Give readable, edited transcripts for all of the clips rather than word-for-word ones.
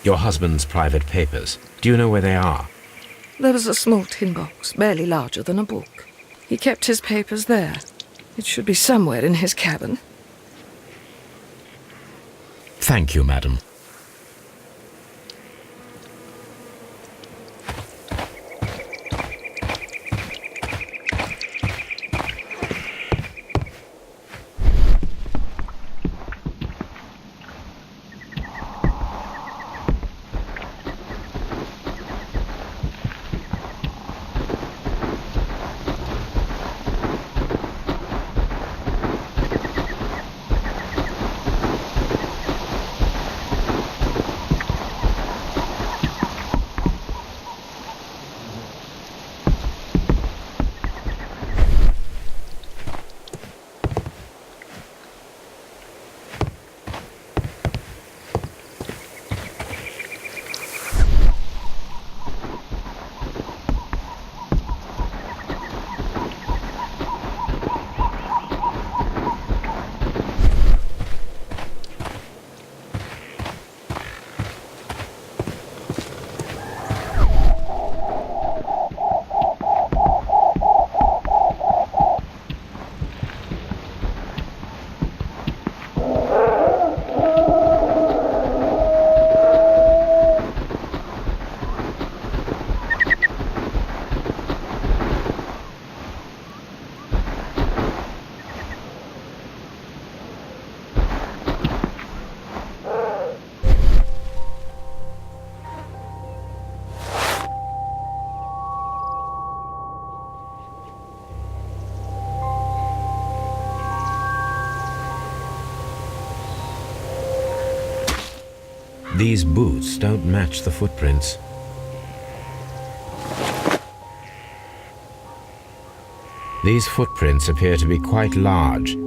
Your husband's private papers. Do you know where they are? There was a small tin box, barely larger than a book. He kept his papers there. It should be somewhere in his cabin. Thank you, madam. These boots don't match the footprints. These footprints appear to be quite large.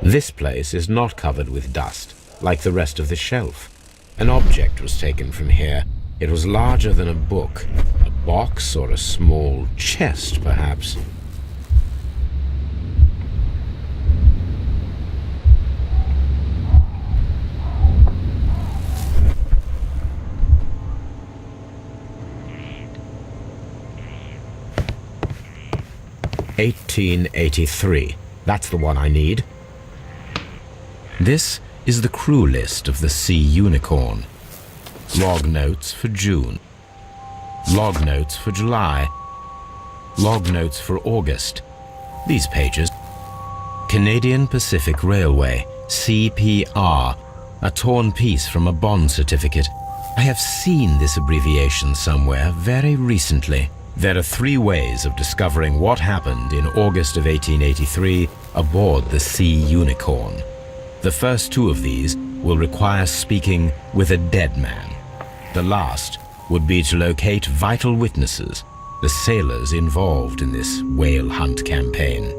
This place is not covered with dust, like the rest of the shelf. An object was taken from here. It was larger than a book. A box or a small chest, perhaps. "1883. That's the one I need. This is the crew list of the Sea Unicorn. Log notes for June. Log notes for July. Log notes for August. These pages. Canadian Pacific Railway, CPR, a torn piece from a bond certificate. I have seen this abbreviation somewhere very recently. There are 3 ways of discovering what happened in August of 1883 aboard the Sea Unicorn. The first 2 of these will require speaking with a dead man. The last would be to locate vital witnesses, the sailors involved in this whale hunt campaign.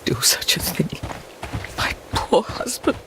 do such a thing? My poor husband.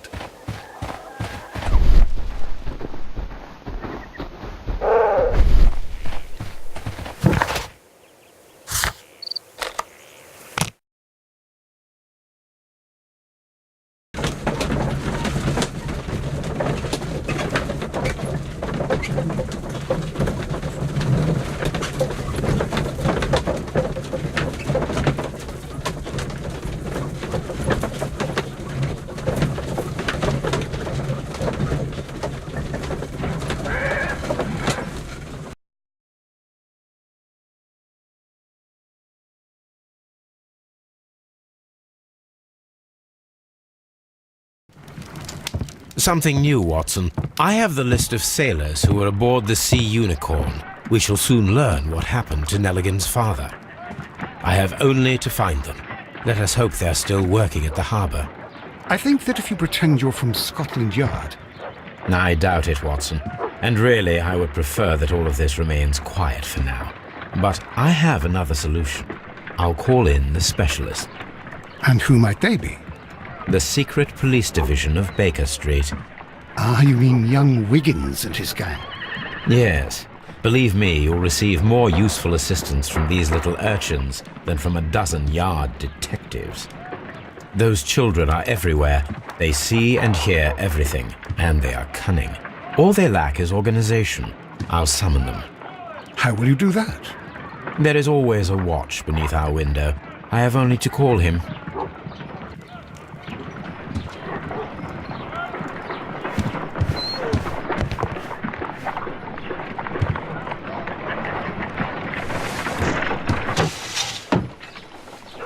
Something new, Watson. I have the list of sailors who were aboard the Sea Unicorn. We shall soon learn what happened to Nelligan's father. I have only to find them. Let us hope they're still working at the harbour. I think that if you pretend you're from Scotland Yard... I doubt it, Watson. And really, I would prefer that all of this remains quiet for now. But I have another solution. I'll call in the specialist. And who might they be? The secret police division of Baker Street. Ah, you mean young Wiggins and his gang? Yes. Believe me, you'll receive more useful assistance from these little urchins than from a dozen yard detectives. Those children are everywhere. They see and hear everything, and they are cunning. All they lack is organization. I'll summon them. How will you do that? There is always a watch beneath our window. I have only to call him.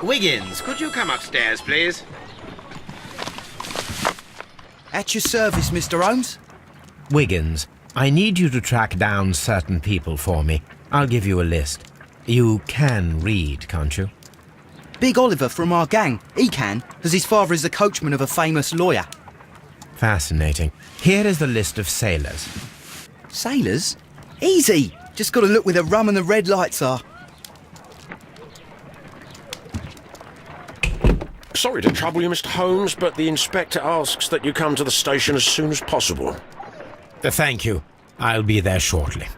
Wiggins, could you come upstairs, please? At your service, Mr. Holmes. Wiggins, I need you to track down certain people for me. I'll give you a list. You can read, can't you? Big Oliver from our gang. He can, as his father is the coachman of a famous lawyer. Fascinating. Here is the list of sailors. Sailors? Easy. Just got to look where the rum and the red lights are. Sorry to trouble you, Mr. Holmes, but the inspector asks that you come to the station as soon as possible. Thank you. I'll be there shortly.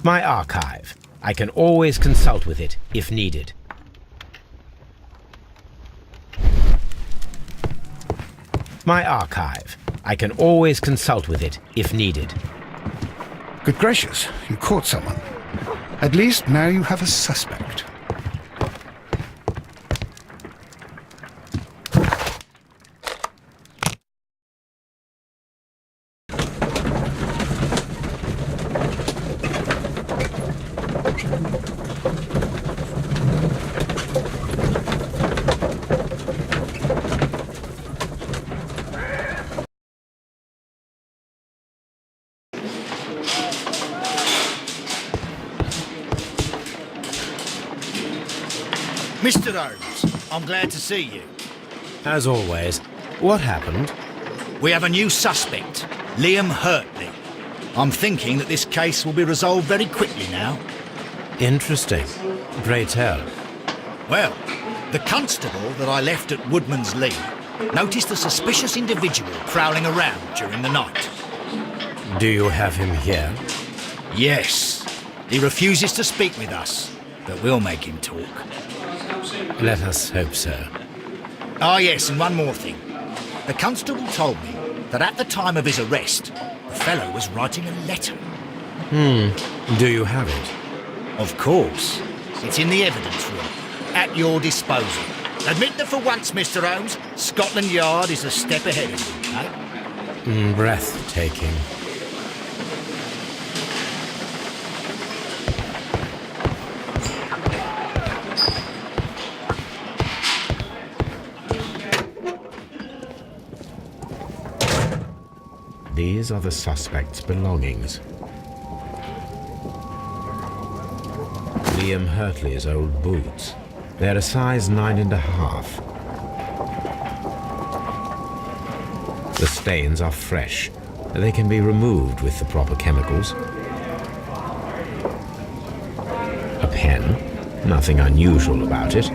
My archive. I can always consult with it if needed. My archive. I can always consult with it if needed. Good gracious, you caught someone. At least now you have a suspect. Mr. Holmes, I'm glad to see you. As always. What happened? We have a new suspect, Liam Hurtley. I'm thinking that this case will be resolved very quickly now. Interesting. Pray tell. Well, the constable that I left at Woodman's Lee noticed a suspicious individual prowling around during the night. Do you have him here? Yes. He refuses to speak with us, but we'll make him talk. Let us hope so. Ah, yes, and one more thing. The constable told me that at the time of his arrest, the fellow was writing a letter. Do you have it? Of course. It's in the evidence room, at your disposal. Admit that for once, Mr. Holmes, Scotland Yard is a step ahead of you, eh? Breathtaking. These are the suspect's belongings. Liam Hurtley's old boots. They're a size 9.5. The stains are fresh. They can be removed with the proper chemicals. A pen. Nothing unusual about it.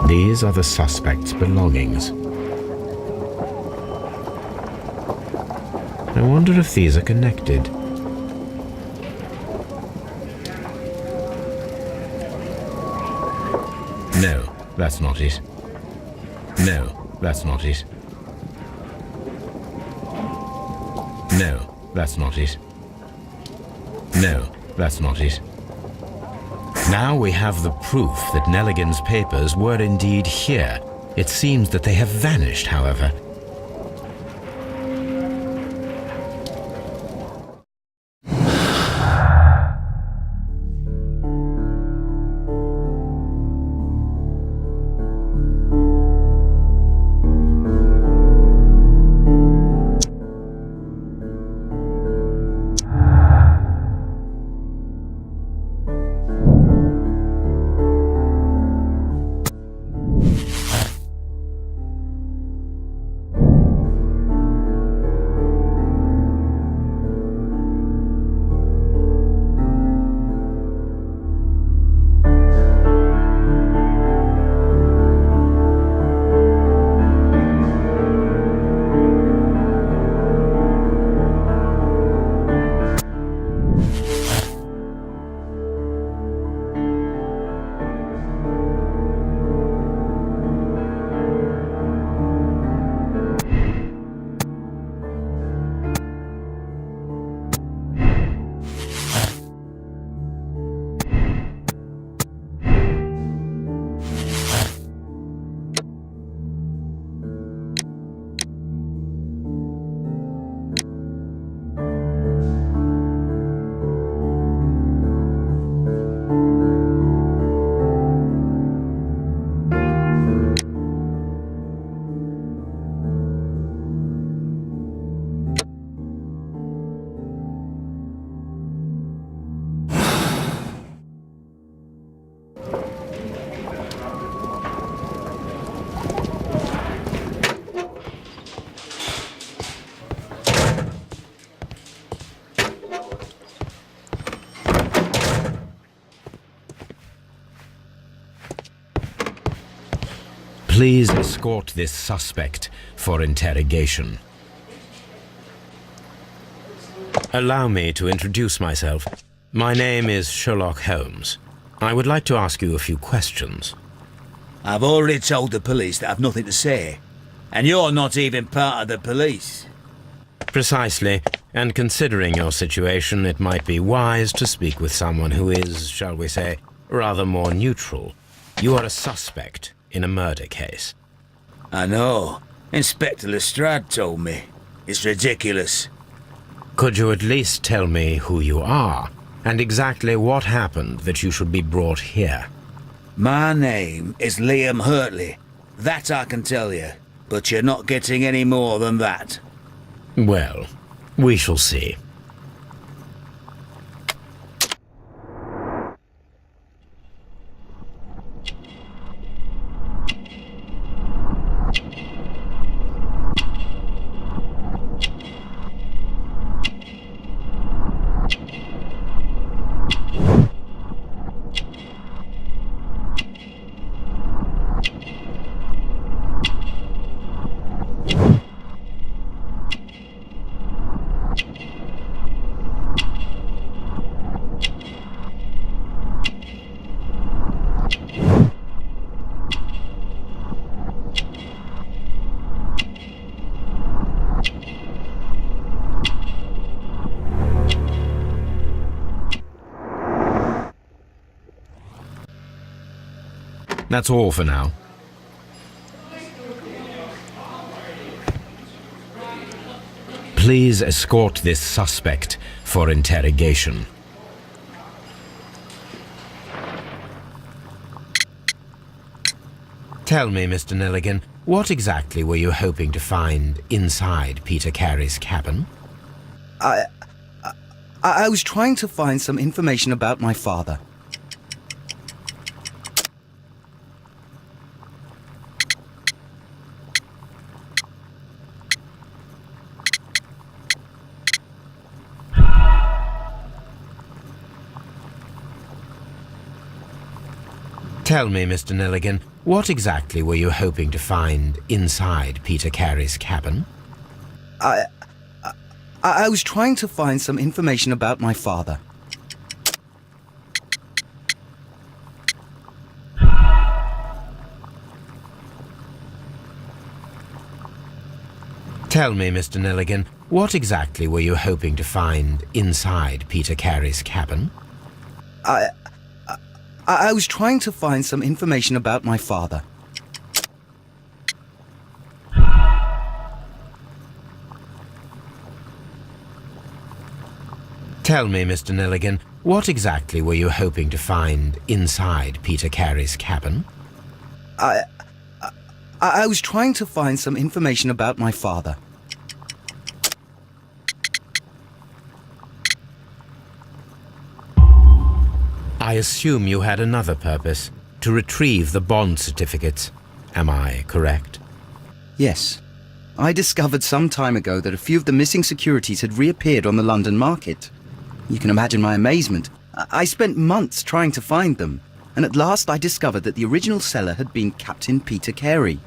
These are the suspect's belongings. I wonder if these are connected. No, that's not it. No, that's not it. No, that's not it. No, that's not it. Now we have the proof that Nelligan's papers were indeed here. It seems that they have vanished, however. Please escort this suspect for interrogation. Allow me to introduce myself. My name is Sherlock Holmes. I would like to ask you a few questions. I've already told the police that I've nothing to say. And you're not even part of the police. Precisely. And considering your situation, it might be wise to speak with someone who is, shall we say, rather more neutral. You are a suspect in a murder case. I know. Inspector Lestrade told me. It's ridiculous. Could you at least tell me who you are, and exactly what happened that you should be brought here? My name is Liam Hurtley. That I can tell you. But you're not getting any more than that. Well, we shall see. That's all for now. Please escort this suspect for interrogation. Tell me, Mr. Nelligan, what exactly were you hoping to find inside Peter Carey's cabin? I was trying to find some information about my father. Tell me, Mr. Nelligan, what exactly were you hoping to find inside Peter Carey's cabin? I was trying to find some information about my father. Tell me, Mr. Nelligan, what exactly were you hoping to find inside Peter Carey's cabin? I was trying to find some information about my father. Tell me, Mr. Nelligan, what exactly were you hoping to find inside Peter Carey's cabin? I was trying to find some information about my father. I assume you had another purpose, to retrieve the bond certificates. Am I correct? Yes. I discovered some time ago that a few of the missing securities had reappeared on the London market. You can imagine my amazement. I spent months trying to find them, and at last I discovered that the original seller had been Captain Peter Carey.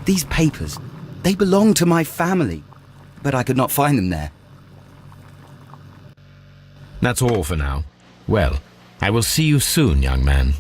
These papers, they belonged to my family, but I could not find them there. That's all for now. Well, I will see you soon, young man.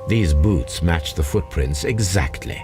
These boots match the footprints exactly.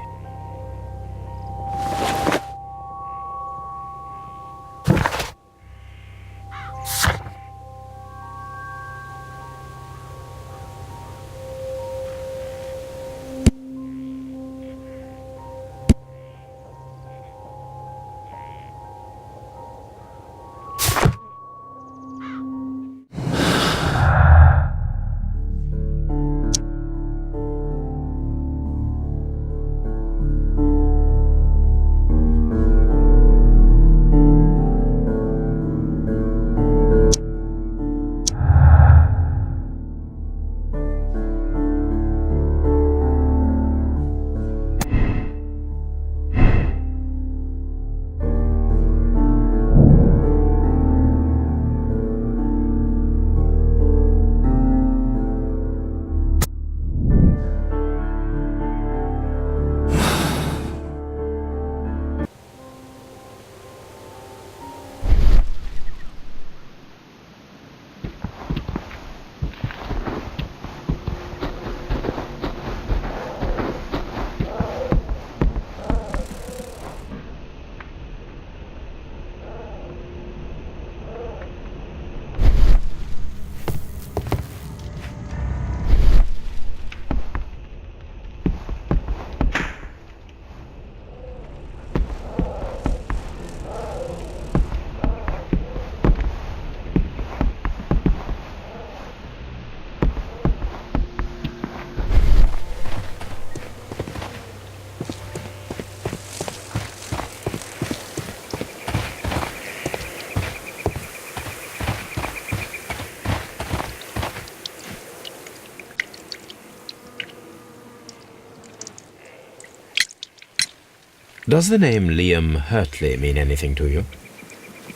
Does the name Liam Hurtley mean anything to you?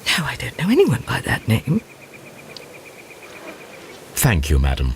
No, I don't know anyone by that name. Thank you, madam.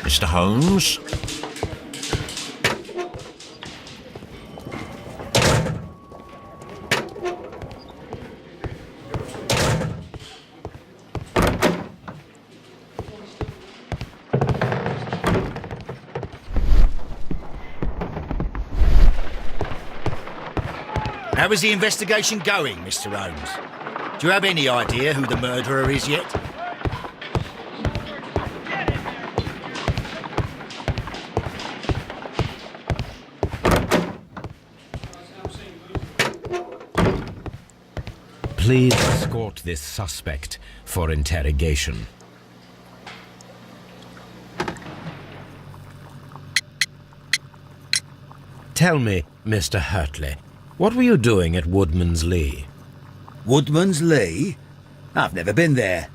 Mr. Holmes? How is the investigation going, Mr. Holmes? Do you have any idea who the murderer is yet? Please escort this suspect for interrogation. Tell me, Mr. Hurtley, what were you doing at Woodman's Lee? Woodman's Lee? I've never been there.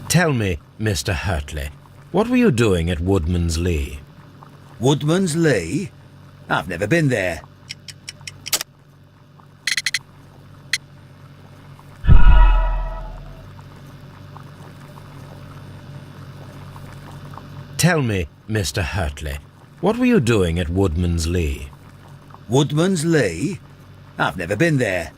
Tell me, Mr. Hurtley, what were you doing at Woodman's Lee? Woodman's Lee? I've never been there. Tell me, Mr. Hurtley, what were you doing at Woodman's Lee? Woodman's Lee? I've never been there.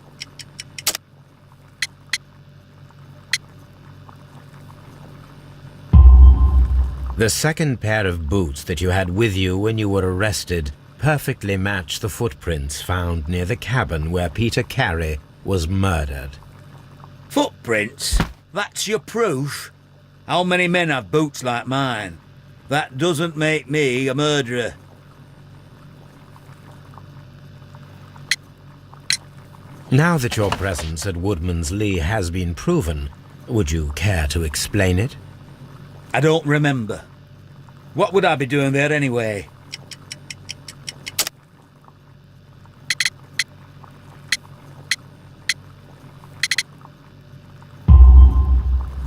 The second pair of boots that you had with you when you were arrested perfectly match the footprints found near the cabin where Peter Carey was murdered. Footprints? That's your proof? How many men have boots like mine? That doesn't make me a murderer. Now that your presence at Woodman's Lee has been proven, would you care to explain it? I don't remember. What would I be doing there anyway?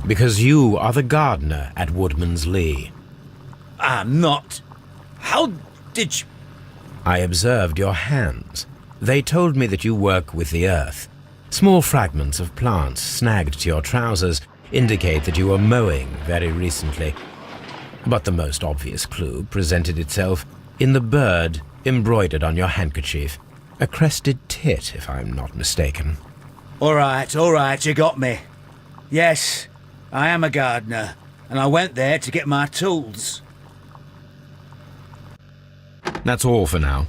Because you are the gardener at Woodman's Lee. I'm not. How did you... I observed your hands. They told me that you work with the earth. Small fragments of plants snagged to your trousers indicate that you were mowing very recently. But the most obvious clue presented itself in the bird embroidered on your handkerchief. A crested tit, if I'm not mistaken. All right, you got me. Yes, I am a gardener, and I went there to get my tools. That's all for now.